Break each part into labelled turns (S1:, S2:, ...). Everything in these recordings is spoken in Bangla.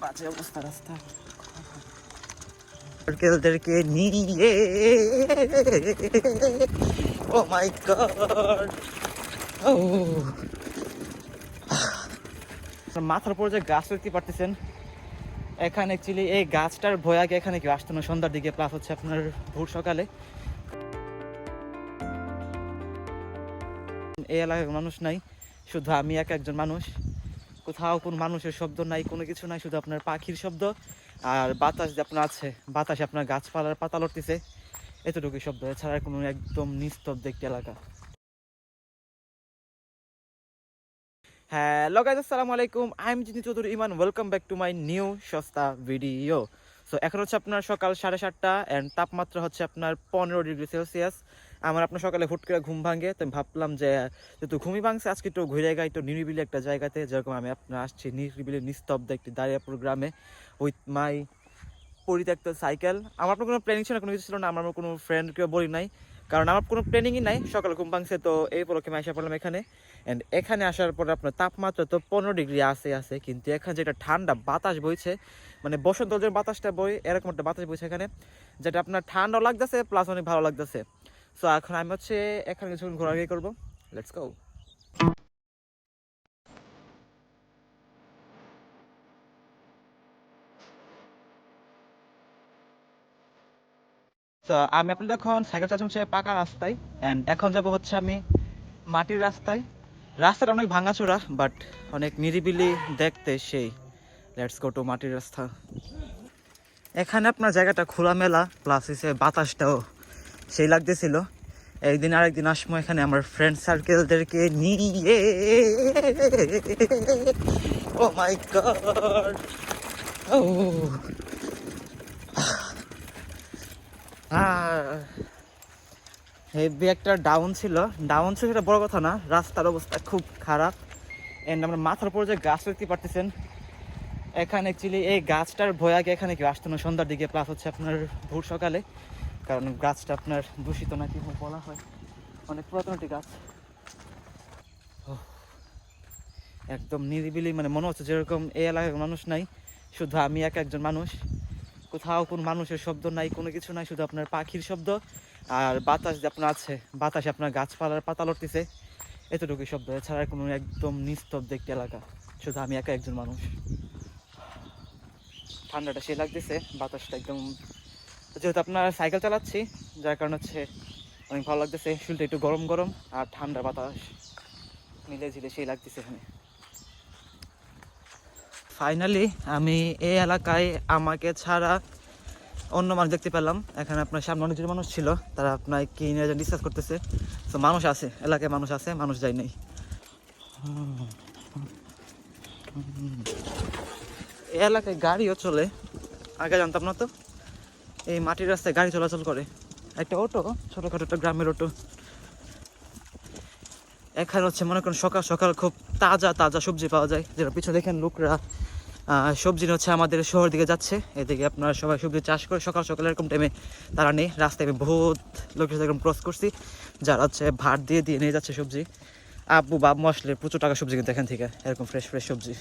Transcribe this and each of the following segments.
S1: বাজে অবস্থা রাস্তা সার্কেলদেরকে নিয়ে। ও মাই গড, ও মাথার উপর যে গাছ দেখতে পারতেছেন, এখানে অ্যাকচুয়ালি এই গাছটার ভয় আগে এখানে কেউ আসতো না সন্ধ্যার দিকে, প্লাস হচ্ছে আপনার ভোর সকালে। এই এলাকার মানুষ নাই, শুধু আমি একজন মানুষ। কোথাও কোনো মানুষের শব্দ নাই, কোনো কিছু নাই, শুধু আপনার পাখির শব্দ আর বাতাস যে আপনার আছে, বাতাসে আপনার গাছপালার পাতা লড়তেছে, এতটুকুই শব্দ, এছাড়া কোনো একদম নিস্তব্ধ একটি এলাকা। হ্যালো গাইস, আসসালামু আলাইকুম, I am Jini Chowdhury Iman, welcome back to my new সস্তা ভিডিও। সো এখন হচ্ছে আপনার সকাল 7:30 অ্যান্ড তাপমাত্রা হচ্ছে আপনার 15°C। আমার আপনার সকালে হুট করে ঘুম ভাঙে, তো আমি ভাবলাম যে যেহেতু ঘুমই ভাঙছে আজকে একটু ঘুরে গাই, একটু নিরিবিলি একটা জায়গাতে, যেরকম আমি আপনার আসছি নিরিবিলি নিস্তব্ধ একটি দাঁড়িয়াপুর গ্রামে উইথ মাই পরিত্যক্ত সাইকেল। আমার আপনার কোনো প্ল্যানিং ছিল না, কোনো কিছু ছিল না, আমার কোনো ফ্রেন্ডকেও বলি নাই, কারণ আমার কোনো প্ল্যানিংই নাই। সকালে ঘুম ভাঙছে, তো এই উপলক্ষে আমি আসা পড়লাম এখানে। অ্যান্ড এখানে আসার পরে আপনার তাপমাত্রা তো 15° আছে, কিন্তু এখানে যেটা ঠান্ডা বাতাস বইছে, মানে বসন্ত যে বাতাসটা বই, এরকম একটা বাতাস বইছে এখানে, যেটা আপনার ঠান্ডাও লাগতেছে প্লাস অনেক ভালো লাগতেছে। সো এখন আমি হচ্ছে এখানে কিছুক্ষণ ঘোরাঘুরি করবো, লেটস গো। তো আমি আপনাদের এখন সাইকেল চালাচ্ছি পাকা রাস্তায়, অ্যান্ড এখন যাবো হচ্ছে আমি মাটির রাস্তায়। রাস্তাটা অনেক ভাঙাচোরা বাট অনেক নিরিবিলি দেখতে সেই। লেটস গো টু মাটির রাস্তা। এখানে আপনার জায়গাটা খোলামেলা, প্লাস হচ্ছে বাতাসটাও সেই লাগতেছিল। একদিন আরেকদিন আসবো এখানে আমার ফ্রেন্ড সার্কেলদেরকে নিয়ে। ও মাই গড, ও হেভি একটা ডাউন ছিল সেটা বড় কথা না, রাস্তার অবস্থা খুব খারাপ। এন্ড আমরা মাথার উপর যে গাছ দেখতে পারতেছেন, এখানে অ্যাকচুয়ালি এই গাছটার ভয় আগে এখানে কেউ আসতো না সন্ধ্যার দিকে, প্লাস হচ্ছে আপনার ভোর সকালে, কারণ গাছটা আপনার দূষিত নাকি বলা হয়, অনেক পুরাতন একটি গাছ। একদম নিরিবিলি, মানে মনে হচ্ছে যেরকম এই এলাকার মানুষ নাই, শুধু আমি একজন মানুষ। কোথাও কোনো মানুষের শব্দ নাই, কোনো কিছু নাই, শুধু আপনার পাখির শব্দ আর বাতাস যে আপনার আছে, বাতাসে আপনার গাছপালার পাতা লড়তেছে, এতটুকুই শব্দ, এছাড়া কোনো একদম নিস্তব্ধ একটি এলাকা, শুধু আমি একজন মানুষ। ঠান্ডাটা সে লাগতেছে, বাতাসটা একদম, যেহেতু আপনার সাইকেল চালাচ্ছি যার কারণ হচ্ছে অনেক ভালো লাগতেছে, শরীরটা একটু গরম গরম আর ঠান্ডা বাতাস মিলে ঝিলে সেই লাগতেছে এখানে। ফাইনালি আমি এই এলাকায় আমাকে ছাড়া অন্য মানুষ দেখতে পেলাম। এখানে আপনার সামনে অনেকজন মানুষ ছিল, তারা আপনার কি নিয়ে ডিসকাস করতেছে। তো মানুষ আছে, এলাকায় মানুষ আছে, মানুষ যায় নাই। এই এলাকায় গাড়িও চলে, আগে জানতাম না তো। এই মাটির রাস্তায় গাড়ি চলাচল করে, একটা অটো, ছোটোখাটো একটা গ্রামের অটো। এখানে হচ্ছে মনে করেন সকাল সকাল খুব তাজা তাজা সবজি পাওয়া যায়, যেটা পিছনে দেখেন লোকরা সবজি হচ্ছে আমাদের শহর দিকে যাচ্ছে, এদিকে আপনারা সবাই সবজি চাষ করে সকাল সকাল এরকম টাইমে তারা নেই। রাস্তায় আমি বহুত লোকের সাথে এরকম ক্রস করছি, যারা হচ্ছে ভাত দিয়ে দিয়ে নিয়ে যাচ্ছে সবজি। আব্বু বাপ মশলে প্রচুর টাকা সবজি কিন্তু এখান থেকে, এরকম ফ্রেশ ফ্রেশ সবজি।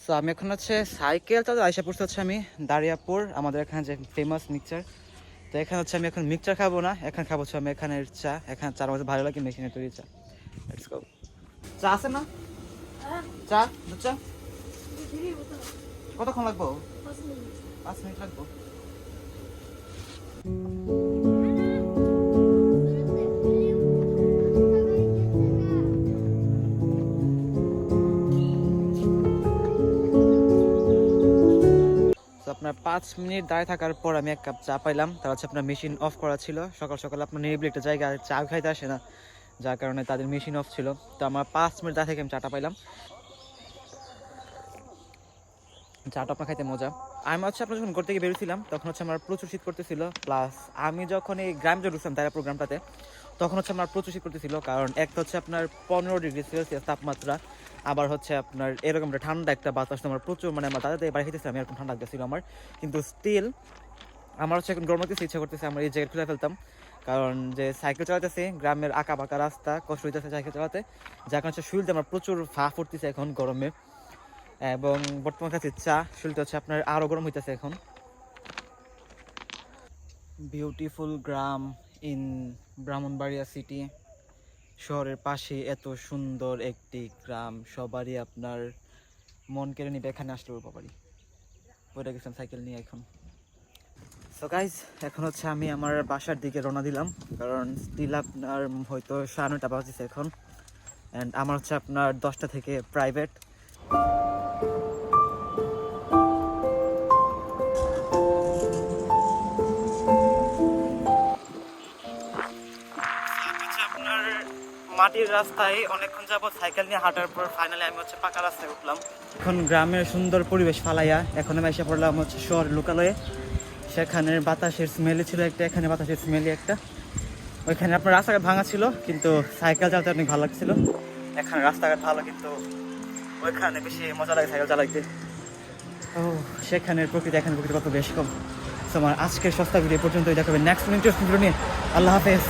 S1: তো আমি এখন হচ্ছে সাইকেল চালাতে আইসা পড়তে হচ্ছে আমি দাঁড়িয়াপুর, আমাদের এখানে যে ফেমাস মিক্সচার। তো এখানে হচ্ছে আমি এখন মিক্সচার খাবো না, এখন খাবো হচ্ছে আমি এখানের চা। এখানে চার মধ্যে ভালো লাগে মেশিনে তৈরি চা। Let's go. চা আছে না? চা, দুধ চা কতক্ষণ লাগবো? 5 মিনিট লাগবো। তো আপনার 5 মিনিট দাঁড়িয়ে থাকার পর আমি এক কাপ চা পাইলাম। তার হচ্ছে আপনার মেশিন অফ করা ছিল, সকাল সকাল আপনার নিরিবিলি একটা জায়গায় চা খাইতে আসে না, যার কারণে তাদের মেশিন অফ ছিল। তো আমার 5 মিনিট দাঁড়িয়ে থেকে আমি চাটা পাইলাম। চাটা আপনার খাইতে মজা। আমি হচ্ছে আপনার যখন ঘর থেকে বেরোছিলাম তখন হচ্ছে আমার প্রচুর শীত করতেছিল, প্লাস আমি যখন এই গ্রামে ঢুকছিলাম তারা প্রোগ্রামটাতে, তখন হচ্ছে আমার প্রচুর শীত করতেছিল, কারণ এক তো হচ্ছে আপনার 15°C তাপমাত্রা, আবার হচ্ছে আপনার এরকম একটা ঠান্ডা একটা বাতাস, আমার প্রচুর, মানে আমার দাদাদের বাড়ি খেতেছিলাম এরকম ঠান্ডা লাগতেছিল আমার, কিন্তু স্টিল আমার হচ্ছে এখন গরম লাগতেছে, ইচ্ছা করতেছে আমার এই জ্যাকেট খুলে ফেলতাম, কারণ যে সাইকেল চালাতেছি গ্রামের আঁকা বাঁকা রাস্তা কষ্ট হইতেছে সাইকেল চালাতে, যার কারণে হচ্ছে শরীরতে আমার প্রচুর ভাপ পড়তেছে এখন গরমে, এবং বর্তমান কাছে চা শরীরটা হচ্ছে আপনার আরও গরম হইতেছে এখন। Beautiful gram in Brahmanbaria city, শহরের পাশে এত সুন্দর একটি গ্রাম, সবারই আপনার মন কেড়ে নিবে এখানে আসলে বাড়ি পড়ে গেছিলাম সাইকেল নিয়ে এখন। সো গাইজ এখন হচ্ছে আমি আমার বাসার দিকে রওনা দিলাম, কারণ স্টিল আপনার হয়তো 9:30 বাজছে এখন, অ্যান্ড আমার হচ্ছে আপনার 10টা থেকে প্রাইভেট। আপনার মাটির রাস্তায় অনেকক্ষণ যাবত সাইকেল নিয়ে হাঁটার পর ফাইনালি আমি হচ্ছে পাকা রাস্তায় উঠলাম। এখন গ্রামের সুন্দর পরিবেশ ফালাইয়া এখন আমি এসে পড়লাম হচ্ছে শহর লোকালয়ে। সেখানের বাতাসের স্মেলে ছিল একটা, এখানে বাতাসের স্মেলে একটা। ওইখানে আপনার রাস্তাঘাট ভাঙা ছিল, কিন্তু সাইকেল চালাতে অনেক ভালো লাগছিল। এখানে রাস্তাঘাট ভালো, কিন্তু ওইখানে বেশি মজা লাগে সাইকেল চালাইতে। ও সেখানের প্রকৃতি এখানে প্রকৃতি কত বেশ কম। তো আমার আজকের সস্তা ভিডিও পর্যন্তই, দেখাবে নেক্সট ইন্টারেস্টিং ভিডিও নিয়ে। আল্লাহ হাফেজ।